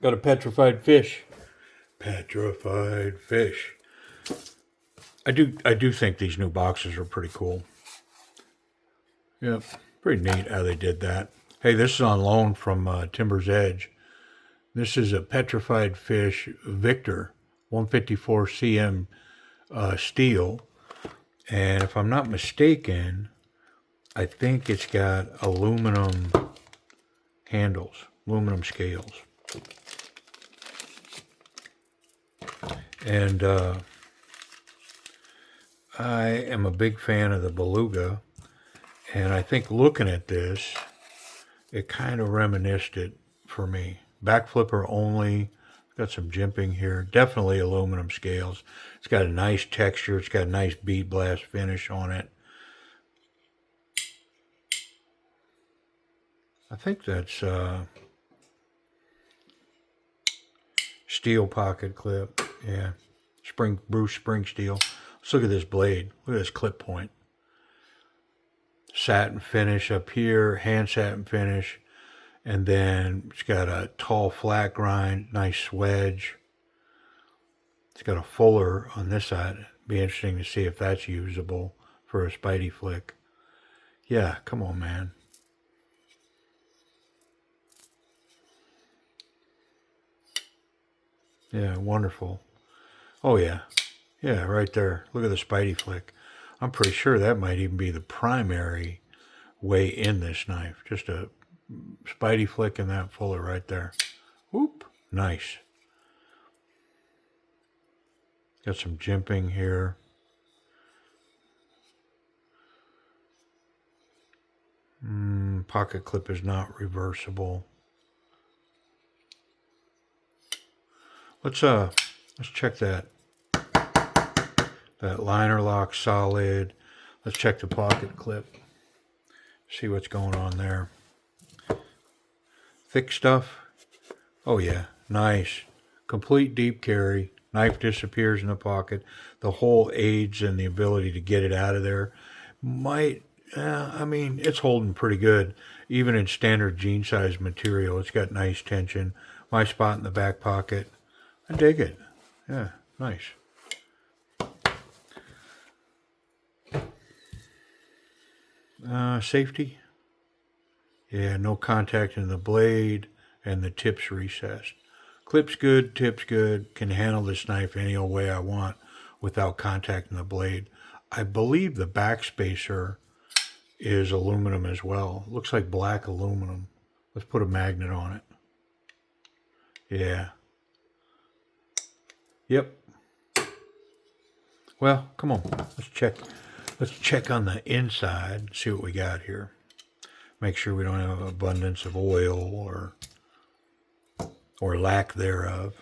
Got a petrified fish. Petrified fish. I do think these new boxes are pretty cool. Yeah, pretty neat how they did that. Hey, this is on loan from Timber's Edge. This is a petrified fish Victor 154 cm steel, and if I'm not mistaken, I think it's got aluminum handles, aluminum scales. And I am a big fan of the beluga, and I think looking at this, it kind of reminisced it for me. Back flipper only. Got some jimping here. Definitely aluminum scales. It's got a nice texture. It's got a nice bead blast finish on it. I think that's steel pocket clip. Yeah. Bruce Spring steel. Let's look at this blade. Look at this clip point. Satin finish up here. Hand satin finish. And then it's got a tall flat grind. Nice wedge. It's got a fuller on this side. Be interesting to see if that's usable for a Spidey flick. Yeah, come on, man. Yeah, wonderful. Oh, yeah. Yeah, right there. Look at the Spidey flick. I'm pretty sure that might even be the primary way in this knife. Just a Spidey flick and that fuller right there. Whoop. Nice. Got some jimping here. Pocket clip is not reversible. Let's check that liner lock solid. Let's check the pocket clip. See what's going on there. Thick stuff. Oh yeah, nice. Complete deep carry. Knife disappears in the pocket. The hole aids in the ability to get it out of there. I mean, it's holding pretty good. Even in standard jean size material, it's got nice tension. My spot in the back pocket. I dig it. Yeah, nice. Safety. Yeah, no contact in the blade, and the tip's recessed. Clip's good, tip's good. Can handle this knife any old way I want without contacting the blade. I believe the back spacer is aluminum as well. Looks like black aluminum. Let's put a magnet on it. Yeah. Yep. Well, come on. Let's check. Let's check on the inside. See what we got here. Make sure we don't have abundance of oil or lack thereof.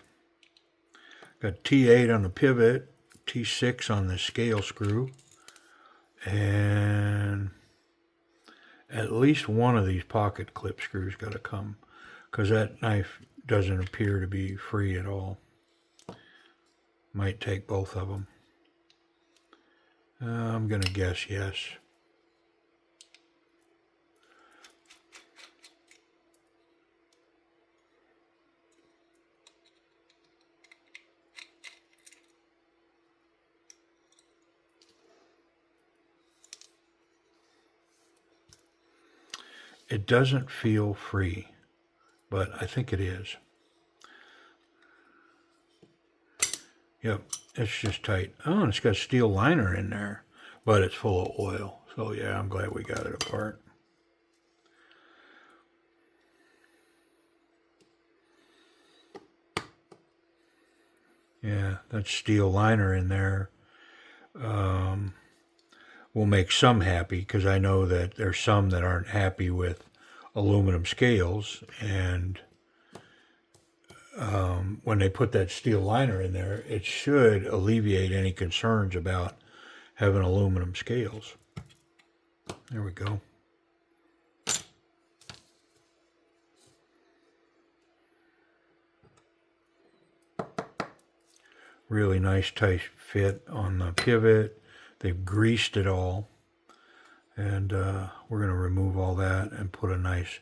Got T8 on the pivot, T6 on the scale screw, and at least one of these pocket clip screws got to come, because that knife doesn't appear to be free at all. Might take both of them. I'm going to guess yes. It doesn't feel free, but I think it is. Yep, it's just tight. Oh, and it's got a steel liner in there, but it's full of oil. So yeah, I'm glad we got it apart. Yeah, that steel liner in there will make some happy, because I know that there's some that aren't happy with aluminum scales, and when they put that steel liner in there, it should alleviate any concerns about having aluminum scales. There we go. Really nice tight fit on the pivot. They've greased it all, and we're going to remove all that and put a nice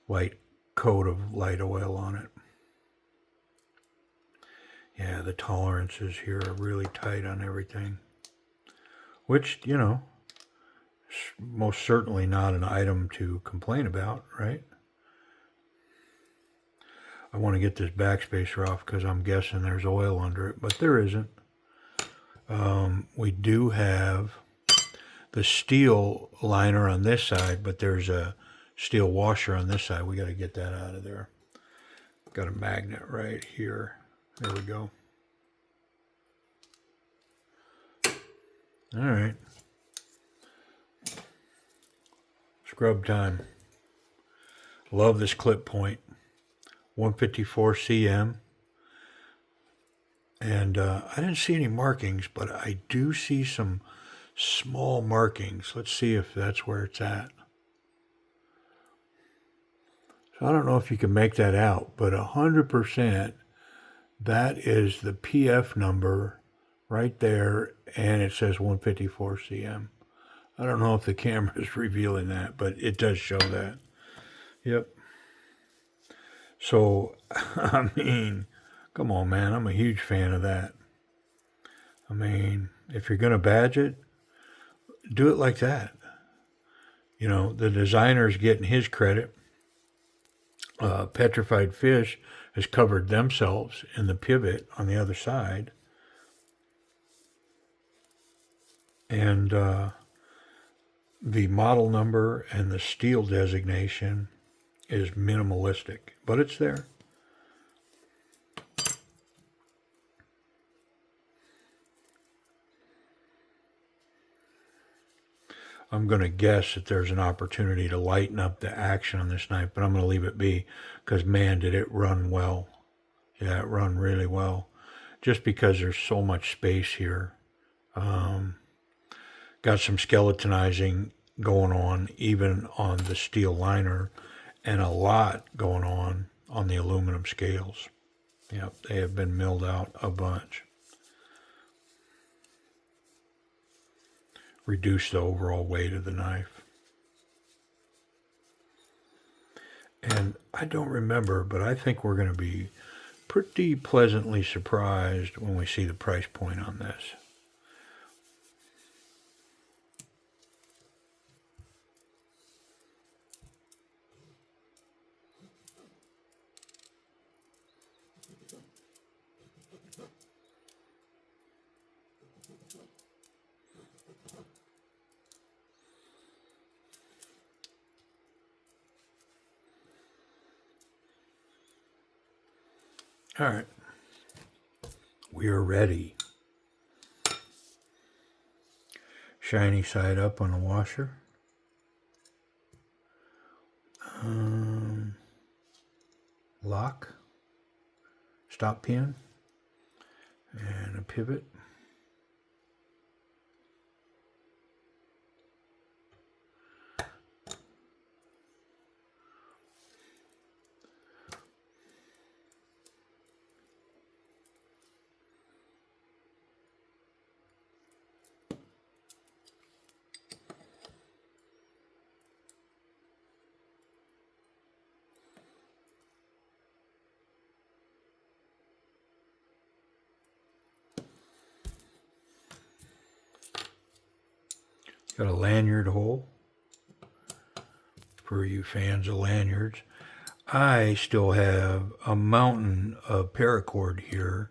light coat of light oil on it. Yeah, the tolerances here are really tight on everything. Which, you know, most certainly not an item to complain about, right? I want to get this backspacer off because I'm guessing there's oil under it, but there isn't. We do have the steel liner on this side, but there's a steel washer on this side. We got to get that out of there. Got a magnet right here. There we go. All right. Scrub time. Love this clip point. 154 cm. And I didn't see any markings, but I do see some small markings. Let's see if that's where it's at. So I don't know if you can make that out, but 100% that is the PF number right there, and it says 154 cm. I don't know if the camera is revealing that, but it does show that. Yep. So, I mean, come on, man. I'm a huge fan of that. I mean, if you're going to badge it, do it like that. You know, the designer's getting his credit. Petrified Fish has covered themselves in the pivot on the other side. And the model number and the steel designation is minimalistic, but it's there. I'm going to guess that there's an opportunity to lighten up the action on this knife, but I'm going to leave it be because, man, did it run well. Yeah, it run really well. Just because there's so much space here. Got some skeletonizing going on, even on the steel liner, and a lot going on the aluminum scales. Yep, they have been milled out a bunch. Reduce the overall weight of the knife. And I don't remember, but I think we're going to be pretty pleasantly surprised when we see the price point on this. All right, we are ready. Shiny side up on the washer. Lock, stop pin, and a pivot. Got a lanyard hole for you fans of lanyards. I still have a mountain of paracord here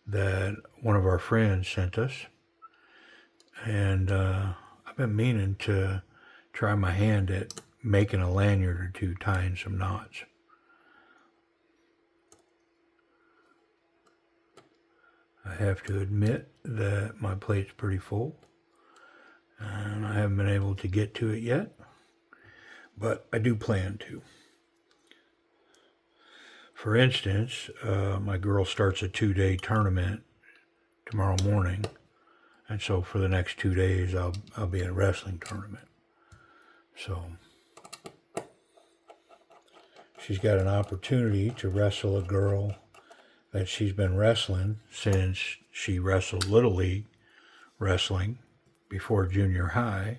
that one of our friends sent us. And I've been meaning to try my hand at making a lanyard or two, tying some knots. I have to admit that my plate's pretty full. And I haven't been able to get to it yet, but I do plan to. For instance, my girl starts a 2-day tournament tomorrow morning, and so for the next 2 days I'll be in a wrestling tournament. So she's got an opportunity to wrestle a girl that she's been wrestling since she wrestled Little League wrestling before junior high,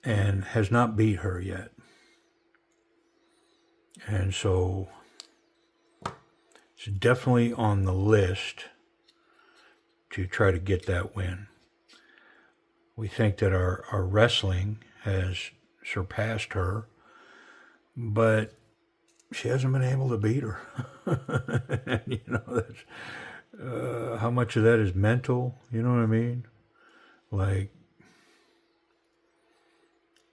and has not beat her yet. And so It's definitely on the list to try to get that win. We think that our wrestling has surpassed her, but she hasn't been able to beat her. And, that's how much of that is mental. You know what I mean? Like,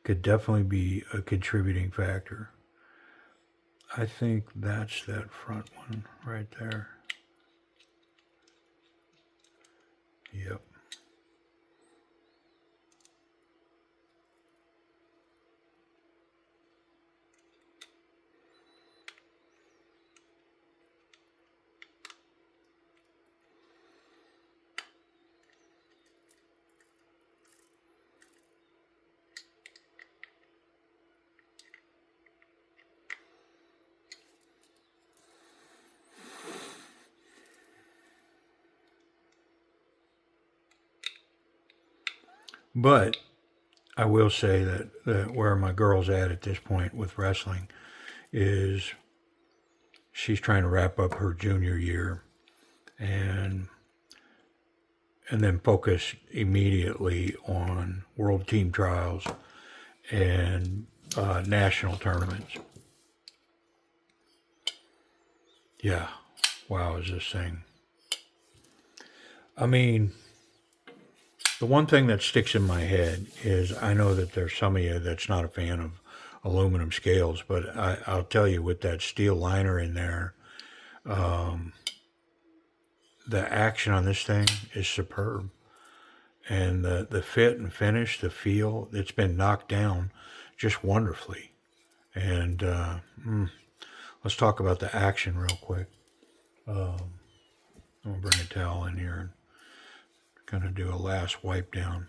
could definitely be a contributing factor. I think that's that front one right there. Yep. But I will say that where my girl's at this point with wrestling is she's trying to wrap up her junior year and then focus immediately on world team trials and national tournaments. Yeah. Wow, is this thing. I mean, the one thing that sticks in my head is I know that there's some of you that's not a fan of aluminum scales, but I'll tell you, with that steel liner in there, the action on this thing is superb. And the fit and finish, the feel, it's been knocked down just wonderfully. And let's talk about the action real quick. I'm going to bring a towel in here and kind of do a last wipe down.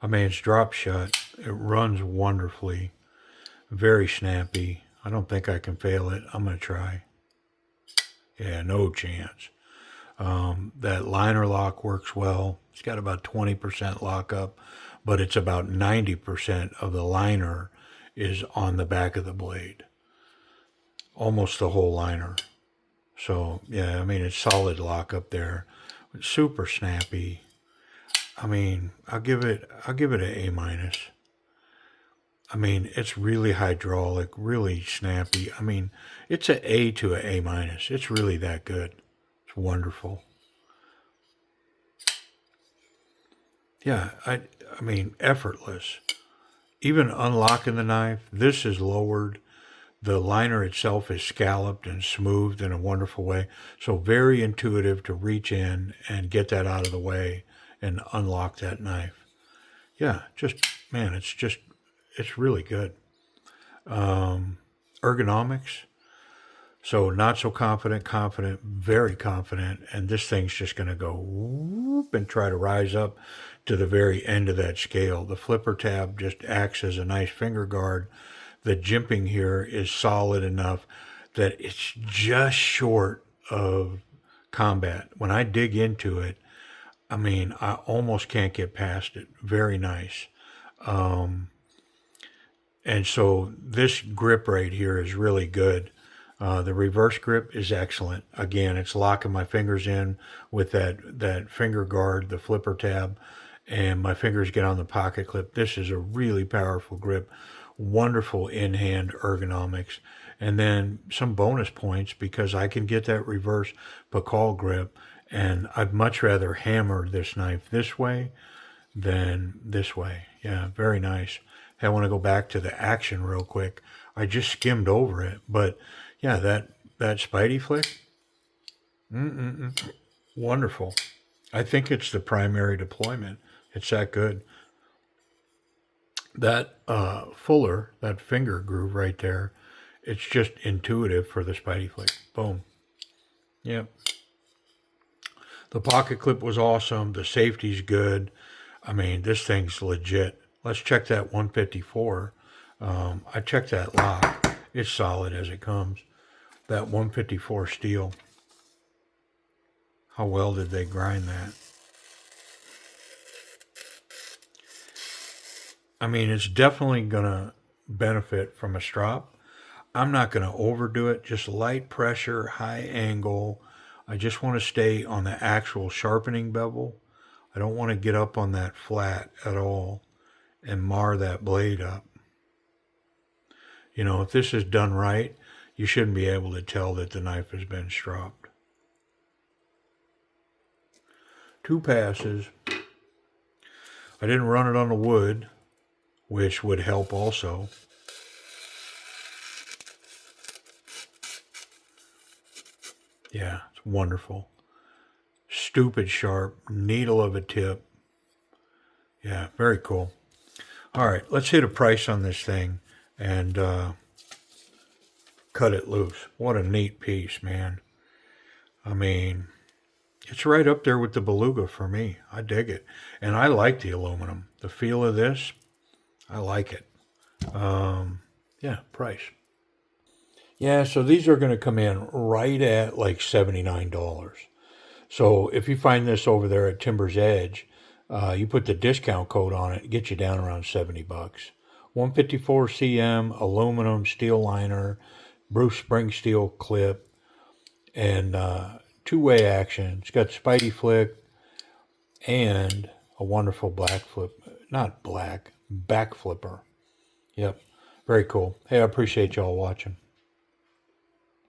I mean, it's drop shut. It runs wonderfully. Very snappy. I don't think I can fail it. I'm going to try. Yeah, no chance. That liner lock works well. It's got about 20% lockup, but it's about 90% of the liner is on the back of the blade. Almost the whole liner. So, yeah, I mean, it's solid lockup there. It's super snappy. I mean, I'll give it an A minus. I mean, it's really hydraulic, really snappy. I mean, it's an A to an A minus. It's really that good. It's wonderful. Yeah, I mean, effortless. Even unlocking the knife, this is lowered. The liner itself is scalloped and smoothed in a wonderful way. So very intuitive to reach in and get that out of the way and unlock that knife. Yeah, man, it's really good. Ergonomics. So not so confident, very confident, and this thing's just going to go whoop and try to rise up to the very end of that scale. The flipper tab just acts as a nice finger guard. The jimping here is solid enough that it's just short of combat. When I dig into it, I mean, I almost can't get past it. Very nice. And so this grip right here is really good. The reverse grip is excellent. Again, it's locking my fingers in with that finger guard, the flipper tab, and my fingers get on the pocket clip. This is a really powerful grip. Wonderful in-hand ergonomics. And then some bonus points because I can get that reverse Pakal grip, and I'd much rather hammer this knife this way than this way. Yeah, very nice. Hey, I want to go back to the action real quick. I just skimmed over it, but yeah, that Spidey flick, wonderful. I think it's the primary deployment. It's that good. That fuller, that finger groove right there, it's just intuitive for the Spidey flick. Boom. Yep. The pocket clip was awesome. The safety's good. I mean, this thing's legit. Let's check that 154. I checked that lock. It's solid as it comes. That 154 steel. How well did they grind that? I mean, it's definitely going to benefit from a strop. I'm not going to overdo it, just light pressure, high angle. I just want to stay on the actual sharpening bevel. I don't want to get up on that flat at all and mar that blade up. You know, if this is done right, you shouldn't be able to tell that the knife has been stropped. 2 passes. I didn't run it on the wood, which would help also. Yeah, it's wonderful. Stupid sharp, needle of a tip. Yeah, very cool. All right, let's hit a price on this thing and cut it loose. What a neat piece, man. I mean, it's right up there with the Beluga for me. I dig it. And I like the aluminum. The feel of this, I like it. Yeah, price. Yeah, so these are going to come in right at like $79. So if you find this over there at Timber's Edge, you put the discount code on it, get you down around $70. 154 cm aluminum steel liner, Bruce spring steel clip, and two-way action. It's got Spidey flick and a wonderful black flip, not black, back flipper. Yep, very cool. Hey, I appreciate y'all watching.